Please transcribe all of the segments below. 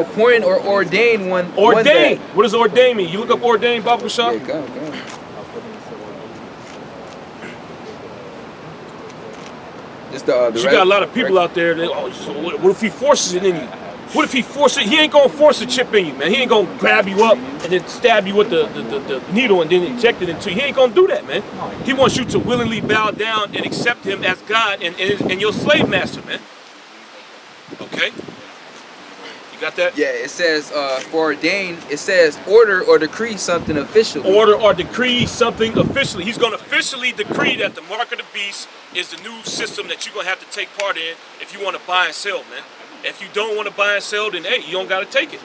Appointed or ordained one. Ordained. What does ordained mean? You look up ordained barber shop. Yeah, go. Just you got a lot of people out there that, oh, so what if he forces it in you? What if he forces it? He ain't gonna force a chip in you, man. He ain't gonna grab you up and then stab you with the needle and then inject it into you. He ain't gonna do that, man. He wants you to willingly bow down and accept him as God and your slave master, man. Okay? You got that? Yeah, it says for ordained, it says order or decree something officially. Order or decree something officially. He's going to officially decree that the mark of the beast is the new system that you're going to have to take part in if you want to buy and sell, man. If you don't want to buy and sell, then hey, you don't got to take it.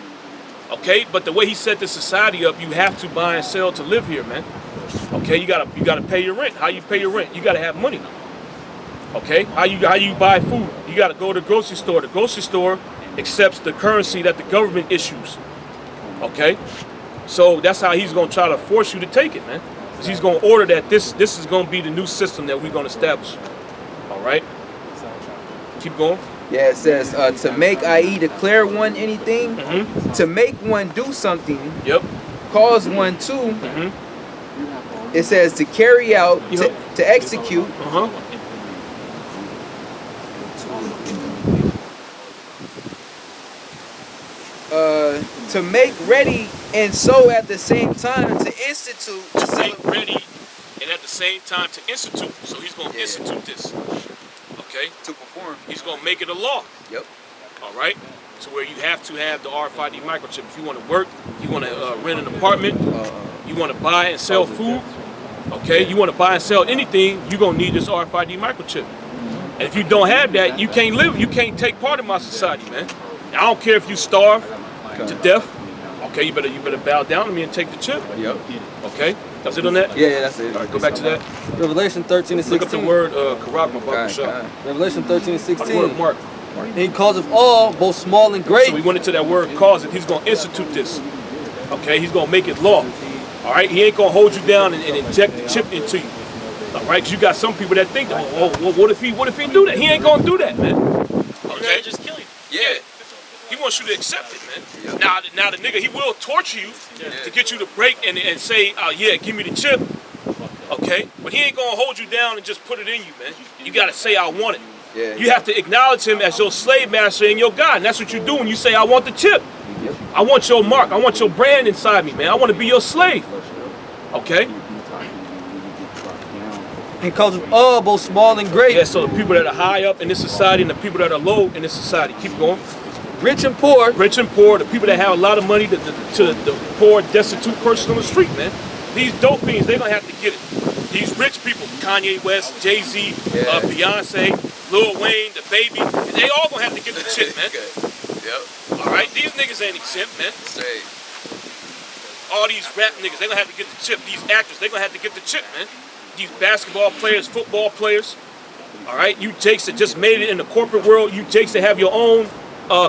Okay? But the way he set the society up, you have to buy and sell to live here, man. Okay? You gotta pay your rent. How you pay your rent? You got to have money. Okay? How you buy food? You got to go to the grocery store. The grocery store accepts the currency that the government issues. Okay? So that's how he's going to try to force you to take it, man. Because he's going to order that this is going to be the new system that we're going to establish. All right? Keep going. Yeah, it says to make, i.e. declare one anything, to make one do something, cause one to, it says to carry out, to execute, to make ready and so at the same time to institute. To make ready and at the same time to institute. So he's going to institute this. Okay? To perform. He's going to make it a law. Yep. All right? So where you have to have the Rfid microchip. If you want to work, you want to rent an apartment, you want to buy and sell food, okay? You want to buy and sell anything, you're going to need this Rfid microchip. And if you don't have that, you can't live, you can't take part in my society, man. I don't care if you starve to death. Okay, you better bow down to me and take the chip. Yep. Okay? That's it on that? Yeah, that's it. All right, go back to that. Revelation 13 and 16. Look up the word Karak, my barber shop. Revelation 13 and 16. Word Mark. And he causeth all, both small and great. So we went into that word cause it. He's going to institute this. Okay? He's going to make it law. All right? He ain't going to hold you down and inject the chip into you. All right? Because you got some people that think, oh, what if he do that? He ain't going to do that, man. Okay? Just kill you. Yeah. He wants you to accept it, man. Now the nigga, he will torture you to get you to break and say, yeah, give me the chip. Okay? But he ain't going to hold you down and just put it in you, man. You got to say, I want it. Yeah. You have to acknowledge him as your slave master and your God. And that's what you do when you say, I want the chip. Yep. I want your mark. I want your brand inside me, man. I want to be your slave. Okay? He causeth all, both small and great. Yeah, so the people that are high up in this society and the people that are low in this society. Keep going. Rich and poor. Rich and poor, the people that have a lot of money, to the poor, destitute person on the street, man. These dope fiends, they're going to have to get it. These rich people, Kanye West, Jay-Z, Beyonce, Lil Wayne, the Baby, they all going to have to get the chip, man. Yep. All right? These niggas ain't exempt, man. Straight. All these rap niggas, they're going to have to get the chip. These actors, they're going to have to get the chip, man. These basketball players, football players. All right? You jakes that just made it in the corporate world, you jakes that have your own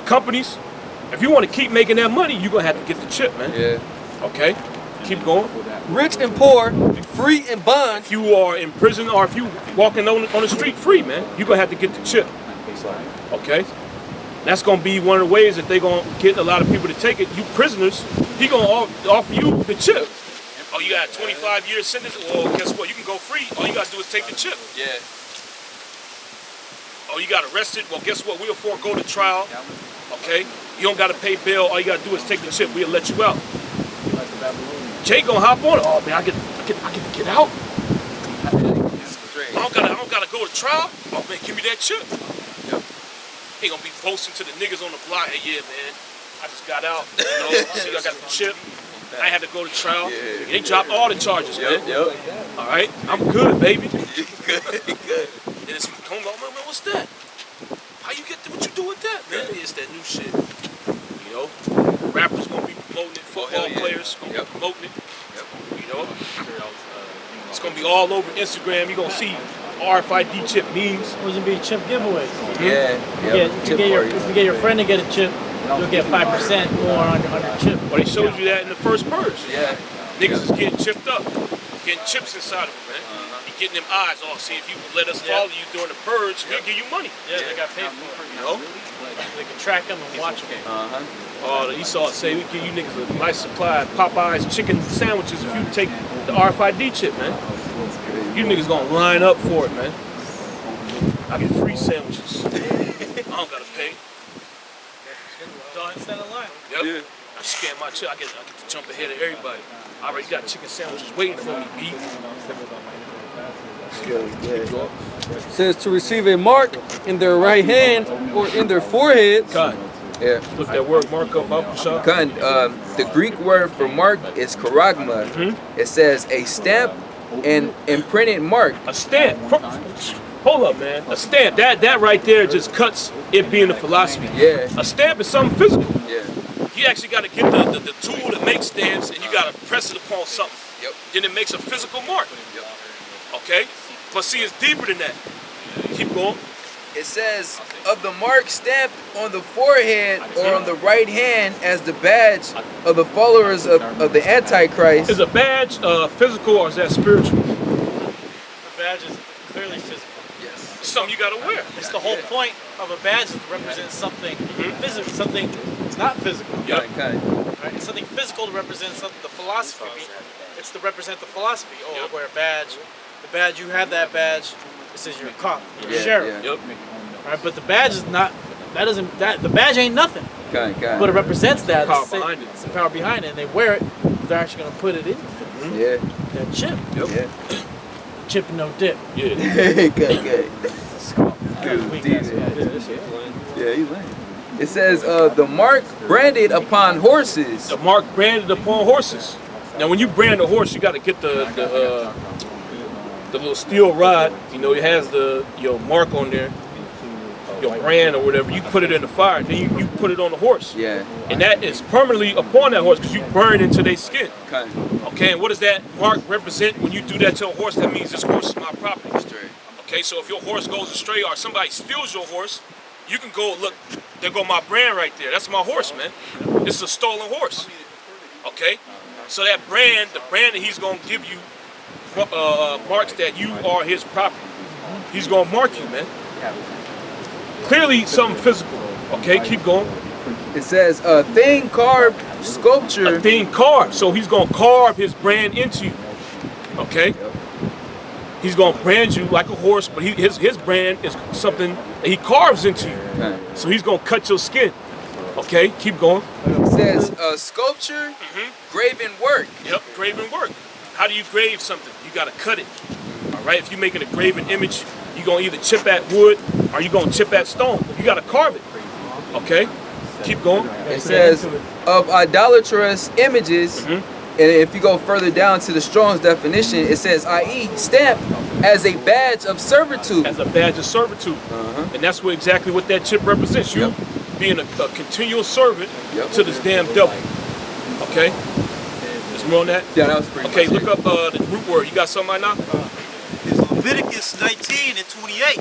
companies. If you want to keep making that money, you're going to have to get the chip, man. Yeah. Okay? Keep going. Rich and poor, free and bond. If you are in prison or if you walking on the street free, man, you're going to have to get the chip. Okay? That's going to be one of the ways that they're going to get a lot of people to take it. You prisoners, he going to offer you the chip. Oh, you got a 25 year sentence? Well, guess what? You can go free. All you got to do is take the chip. Yeah. Oh, you got arrested? Well, guess what? We'll forego the trial. Okay? You don't got to pay bail. All you got to do is take the chip. We'll let you out. Jay gonna hop on it. Oh man, I get to get out. I don't gotta go to trial. Oh man, give me that chip. Yep. He gonna be posting to the niggas on the block. Hey, yeah man, I just got out. You know, see I got the chip. I had to go to trial. Yeah. They dropped all the charges, man. Yep. All right, I'm good, baby. You good. And it's come on, man. What's that? How you get? What you do with that, man? It's that new shit. You know, rappers gonna be promoting it. Football players gonna be promoting it. You know, it's gonna be all over Instagram. You're gonna see RFID chip memes. There's gonna be chip giveaways. Yeah. If you get your friend to get a chip, you'll get 5% more on your chip. Well, they showed you that in the first purge. Yeah. Niggas is getting chipped up, getting chips inside of them, man. You getting them eyes. Oh, see, if you let us follow you during the purge, we'll give you money. Yeah, they got paid for it. You know. They can track them and watch them. Oh, the Esau say we give you niggas a nice supply of Popeye's chicken sandwiches if you take the RFID chip, man. You niggas gonna line up for it, man. I get free sandwiches. I don't gotta pay. Don't stand in line. Yep. Yeah. I scan my chip. I get to jump ahead of everybody. I already got chicken sandwiches waiting for me, B. Says to receive a mark in their right hand or in their forehead. God. Yeah. Look that word mark up, Shah. The Greek word for mark is charagma. It says a stamp and imprinted mark. A stamp. Hold up, man. A stamp. That right there just cuts it being a philosophy. Yeah. A stamp is something physical. Yeah. You actually got to get the tool to make stamps, and you got to press it upon something. Yep. Then it makes a physical mark. Yep. Okay? But see, it's deeper than that. Keep going. It says, of the mark stamped on the forehead or on the right hand as the badge of the followers of the Antichrist. Is a badge physical or is that spiritual? The badge is clearly physical. Yes. It's something you got to wear. It's the whole point of a badge is to represent something physical, something not physical. Yep. Right? It's something physical to represent something, the philosophy. It's to represent the philosophy. Oh, I wear a badge. The badge, you have that badge. It says you're a cop, you're a sheriff. Yep. Right? But the badge is not. The badge ain't nothing. But it represents that. Power behind it. It's the power behind it, and they wear it. They're actually gonna put it in. Yeah. That chip. Yep. Yeah. Chip and no dip. Yeah. Good. Yeah, he's lame. It says the mark branded upon horses. The mark branded upon horses. Now, when you brand a horse, you got to get the little steel rod. You know, it has your mark on there, your brand or whatever. You put it in the fire, then you put it on the horse. Yeah. And that is permanently upon that horse because you burn into their skin. Okay. Okay, and what does that mark represent when you do that to a horse? That means this horse is my property. Straight. Okay, so if your horse goes astray or somebody steals your horse, you can go, look, there go my brand right there. That's my horse, man. This is a stolen horse. Okay? So that brand, the brand that he's going to give you marks that you are his property. He's going to mark you, man. Clearly something physical. Okay, keep going. It says a thing carved sculpture. A thing carved. So he's going to carve his brand into you. Okay? He's going to brand you like a horse, but his brand is something that he carves into you. Okay. So he's going to cut your skin. Okay, keep going. It says sculpture, graven work. Yep, graven work. How do you grave something? You got to cut it. All right, if you're making a graven image, you're going to either chip at wood or you're going to chip at stone. You got to carve it. Okay, keep going. It says of idolatrous images. And if you go further down to the Strong's definition, it says, i.e., stamped as a badge of servitude. As a badge of servitude. And that's exactly what that chip represents. You being a continual servant to this damn devil. Okay? There's more on that? Yeah, that was pretty Okay, much look up the root word. You got something right now? It's Leviticus 19 and 28.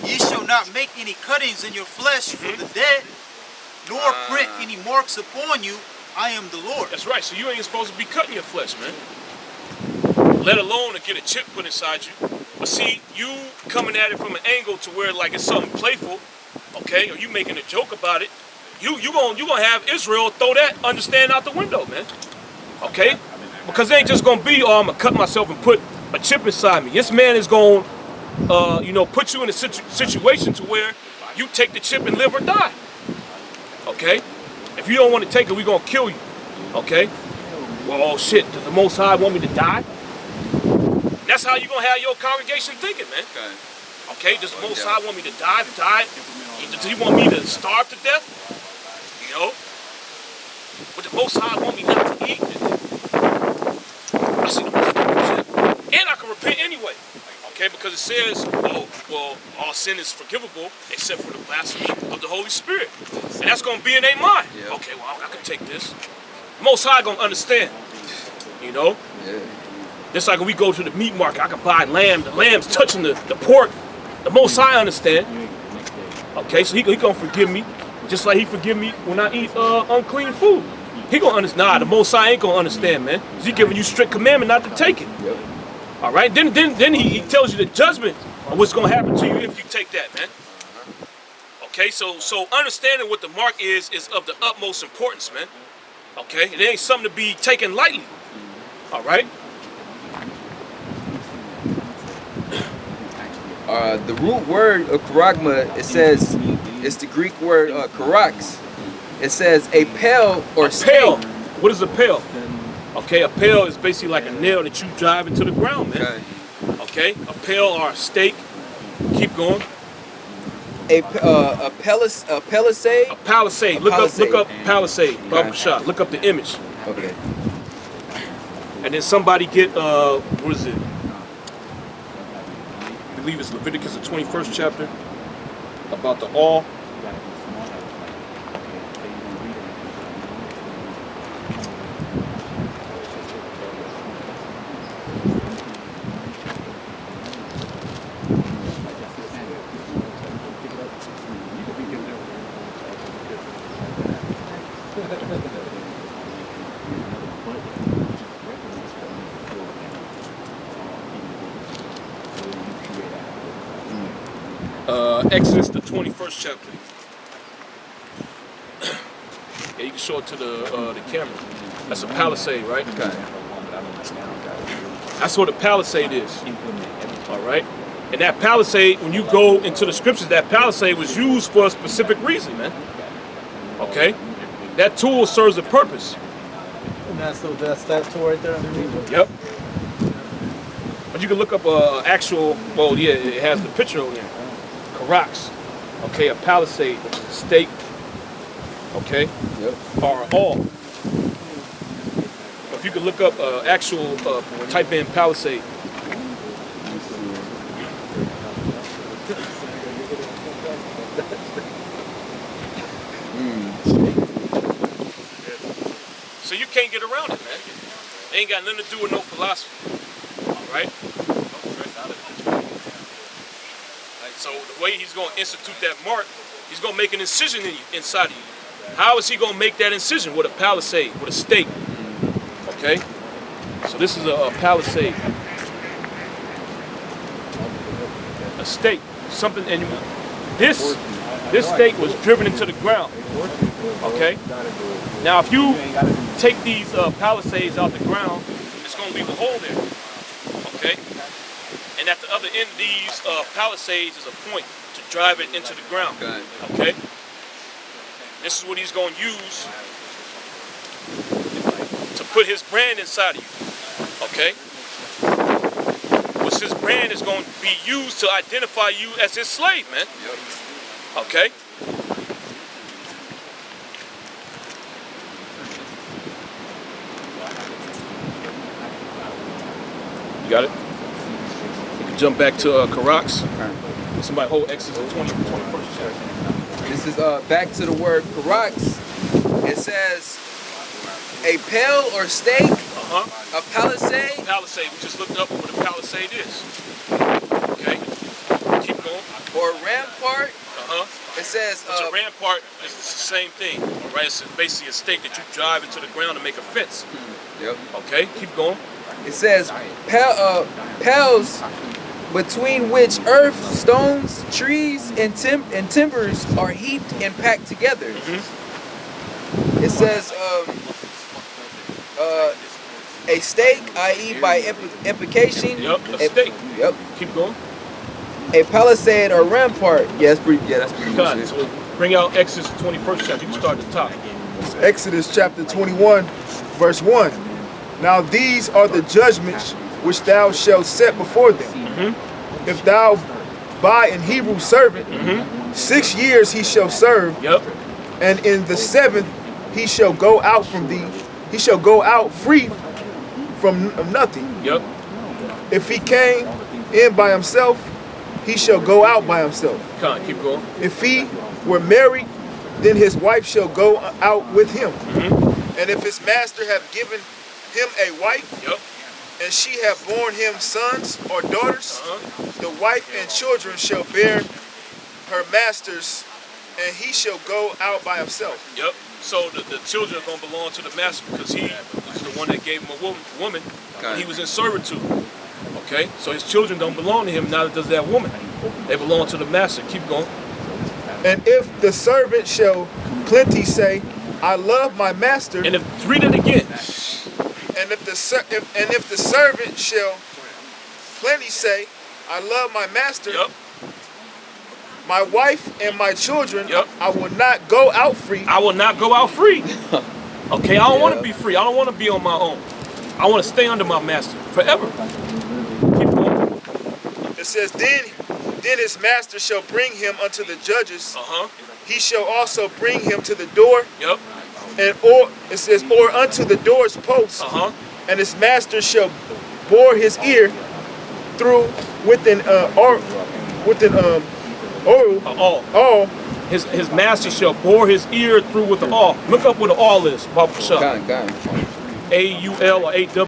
Ye shall not make any cuttings in your flesh for the dead, nor print any marks upon you. I am the Lord. That's right. So you ain't supposed to be cutting your flesh, man. Let alone to get a chip put inside you. But see, you coming at it from an angle to where like it's something playful, okay? Or you making a joke about it. You gonna have Israel throw that understanding out the window, man. Okay? Because it ain't just gonna be, oh, I'm gonna cut myself and put a chip inside me. This man is gonna, put you in a situation to where you take the chip and live or die. Okay? If you don't want to take it, we're going to kill you. Okay? Well, oh shit, does the Most High want me to die? That's how you're going to have your congregation thinking, man. Okay, does the Most High want me to die? Does he want me to starve to death? You know? But the Most High want me not to eat? I see the Most High. And I can repent anyway. Okay, because it says, oh, well, all sin is forgivable except for the blasphemy of the Holy Spirit. And that's going to be in their mind. Okay, well, I can take this. Most High going to understand. You know? Yeah. Just like when we go to the meat market, I can buy lamb. The lamb's touching the pork. The Most High understand. Okay, so he going to forgive me. Just like he forgive me when I eat unclean food. He going to understand. Nah, the Most High ain't going to understand, man. Because he giving you strict commandment not to take it. Yep. All right, then he tells you the judgment of what's going to happen to you if you take that, man. Okay, so understanding what the mark is of the utmost importance, man. Okay, it ain't something to be taken lightly. All right. The root word of charagma, it says, it's the Greek word charax. It says a pail or Pail. stake. What is a pail? Okay, a pail is basically like a nail that you drive into the ground, man. Okay, a pail or a stake. Keep going. A palisade. A palisade. Look up palisade. Barbershop. Look up the image. Okay. And then somebody get what is it? I believe it's Leviticus, the 21st chapter, about the awl. Exodus, the 21st chapter. Yeah, you can show it to the camera. That's a palisade, right? That's what a palisade is. All right? And that palisade, when you go into the scriptures, that palisade was used for a specific reason, man. Okay? That tool serves a purpose. And that's that tool right there underneath. Yep. But you can look up actual, well, yeah, it has the picture on there. Rocks, okay, a palisade, stake, okay, or all. If you could look up actual, type in palisade. So you can't get around it, man. It ain't got nothing to do with no philosophy, all right? So the way he's going to institute that mark, he's going to make an incision inside of you. How is he going to make that incision? With a palisade, with a stake. Okay? So this is a palisade. A stake. Something, and this stake was driven into the ground. Okay? Now if you take these palisades out the ground, it's going to leave a hole there. Okay? And at the other end of these palisades is a point to drive it into the ground. Okay? This is what he's going to use to put his brand inside of you. Okay? Which his brand is going to be used to identify you as his slave, man. Okay? You got it? Jump back to Karax. Somebody hold Exodus 21st chapter. This is back to the word Karax. It says a pail or stake, a palisade. Palisade. We just looked up what a palisade is. Okay. Keep going. Or rampart. It says a rampart is the same thing. All right. It's basically a stake that you drive into the ground to make a fence. Yep. Okay. Keep going. It says pails between which earth, stones, trees, and timbers are heaped and packed together. It says a stake, i.e. by implication. Yep, a stake. Yep. Keep going. A palisade or rampart. Yeah, that's pretty much it. So bring out Exodus 21st chapter. You can start at the top. Exodus chapter 21, verse 1. Now these are the judgments which thou shalt set before them. If thou buy an Hebrew servant, 6 years he shall serve, and in the 7th he shall go out from thee. He shall go out free from nothing. If he came in by himself, he shall go out by himself. Keep going. If he were married, then his wife shall go out with him. And if his master have given him a wife, and she have borne him sons or daughters, the wife and children shall bear her masters, and he shall go out by himself. So the children are going to belong to the master because he was the one that gave him a woman. And he was in servitude. Okay? So his children don't belong to him, neither does that woman. They belong to the master. Keep going. And if the servant shall plenty say, I love my master. And read it again. And if the servant shall plenty say, I love my master. Yep. My wife and my children, Yep. I will not go out free. I will not go out free. Okay, I don't want to be free. I don't want to be on my own. I want to stay under my master forever. Keep going. It says, then his master shall bring him unto the judges. He shall also bring him to the door. Yep. And or it says, or unto the door's post. And his master shall bore his ear through with an awl. His master shall bore his ear through with the awl. Look up what the awl is. Bob Shah. Got it. AUL or AW.